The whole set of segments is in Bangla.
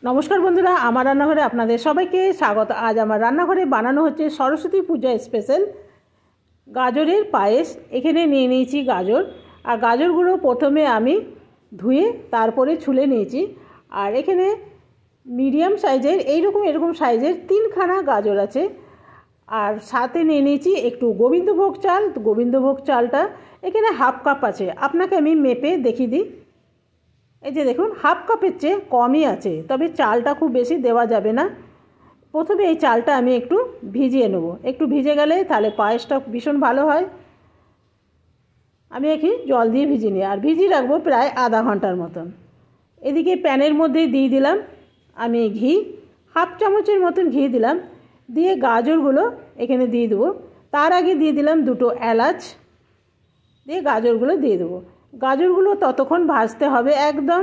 নমস্কার বন্ধুরা, আমার রান্নাঘরে আপনাদের সবাইকে স্বাগত। আজ আমার রান্নাঘরে বানানো হচ্ছে সরস্বতী পূজা স্পেশাল গাজরের পায়েস। এখানে নিয়ে নিয়েছি গাজর, আর গাজরগুলো প্রথমে আমি ধুয়ে তারপরে ছুলে নিয়েছি। আর এখানে মিডিয়াম সাইজের এরকম সাইজের 3খানা গাজর আছে। আর সাথে নিয়ে নিয়েছি একটু গোবিন্দভোগ চাল। গোবিন্দভোগ চালটা এখানে হাফ কাপ আছে, আপনাকে আমি মেপে দেখিয়ে দিই। এই যে দেখুন, হাফ কাপের চেয়ে কমই আছে, তবে চালটা খুব বেশি দেওয়া যাবে না। প্রথমে এই চালটা আমি একটু ভিজিয়ে নেব, একটু ভিজে গেলে তাহলে পায়েসটা ভীষণ ভালো হয়। আমি একটু জল দিয়ে ভিজিয়ে নিই, আর ভিজিয়ে রাখবো প্রায় আধা ঘন্টার মতন। এদিকে প্যানের মধ্যে দিয়ে দিলাম আমি ঘি, হাফ চামচের মতন ঘি দিলাম। দিয়ে গাজরগুলো এখানে দিয়ে দেবো। তার আগে দিয়ে দিলাম 2টো এলাচ, দিয়ে গাজরগুলো দিয়ে দেবো। গাজরগুলো ততক্ষণ ভাজতে হবে, একদম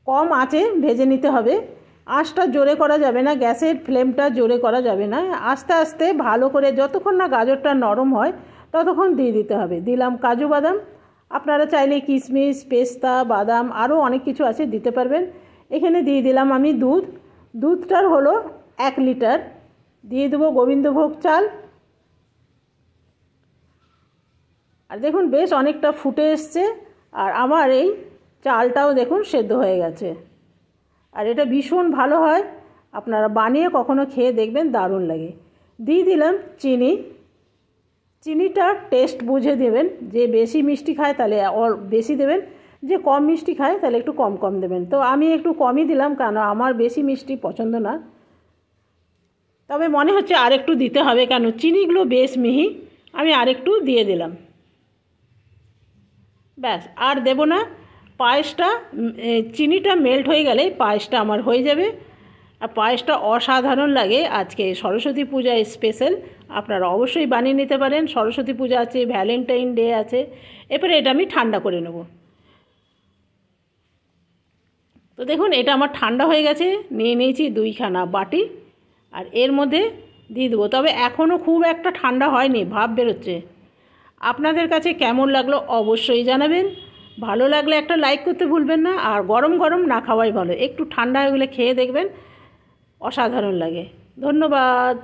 কম আঁচে ভেজে নিতে হবে। আঁচটা জোরে করা যাবে না, গ্যাসের ফ্লেমটা জোরে করা যাবে না। আস্তে আস্তে ভালো করে যতক্ষণ না গাজরটা নরম হয় ততক্ষণ দিয়ে দিতে হবে। দিলাম কাজু বাদাম, আপনারা চাইলে কিশমিশ, পেস্তা, বাদাম আরও অনেক কিছু আছে দিতে পারবেন। এখানে দিয়ে দিলাম আমি দুধটার হলো 1 লিটার। দিয়ে দেবো গোবিন্দভোগ চাল। আর দেখুন বেশ অনেকটা ফুটে এসছে, আর আমার এই চালটাও দেখুন সেদ্ধ হয়ে গেছে। আর এটা ভীষণ ভালো হয়, আপনারা বানিয়ে কখনো খেয়ে দেখবেন, দারুণ লাগে। দিয়ে দিলাম চিনি। চিনিটা টেস্ট বুঝে দেবেন, যে বেশি মিষ্টি খায় তাহলে বেশি দেবেন, যে কম মিষ্টি খায় তাহলে একটু কম কম দেবেন। তো আমি একটু কমই দিলাম, কারণ আমার বেশি মিষ্টি পছন্দ না। তবে মনে হচ্ছে আরেকটু দিতে হবে, কেন চিনিগুলো বেশ মিহি। আমি আরেকটু দিয়ে দিলাম, ব্যাস আর দেব না। পায়েসটা চিনিটা মেল্ট হয়ে গেলে পায়েসটা আমার হয়ে যাবে। আর পায়েসটা অসাধারণ লাগে। আজকে সরস্বতী পূজা স্পেশাল, আপনারা অবশ্যই বানিয়ে নিতে পারেন। সরস্বতী পূজা আছে, ভ্যালেন্টাইন ডে আছে। এরপরে এটা আমি ঠান্ডা করে নেব। তো দেখুন এটা আমার ঠান্ডা হয়ে গেছে। নিয়ে নিয়েছি 2খানা বাটি, আর এর মধ্যে দিয়ে দেবো। তবে এখনও খুব একটা ঠান্ডা হয়নি, ভাপ বেরোচ্ছে। আপনাদের কাছে কেমন লাগলো অবশ্যই জানাবেন। ভালো লাগলে একটা লাইক করতে ভুলবেন না। আর গরম গরম না খাওয়াই ভালো, একটু ঠান্ডা হয়ে গেলে খেয়ে দেখবেন, অসাধারণ লাগে। ধন্যবাদ।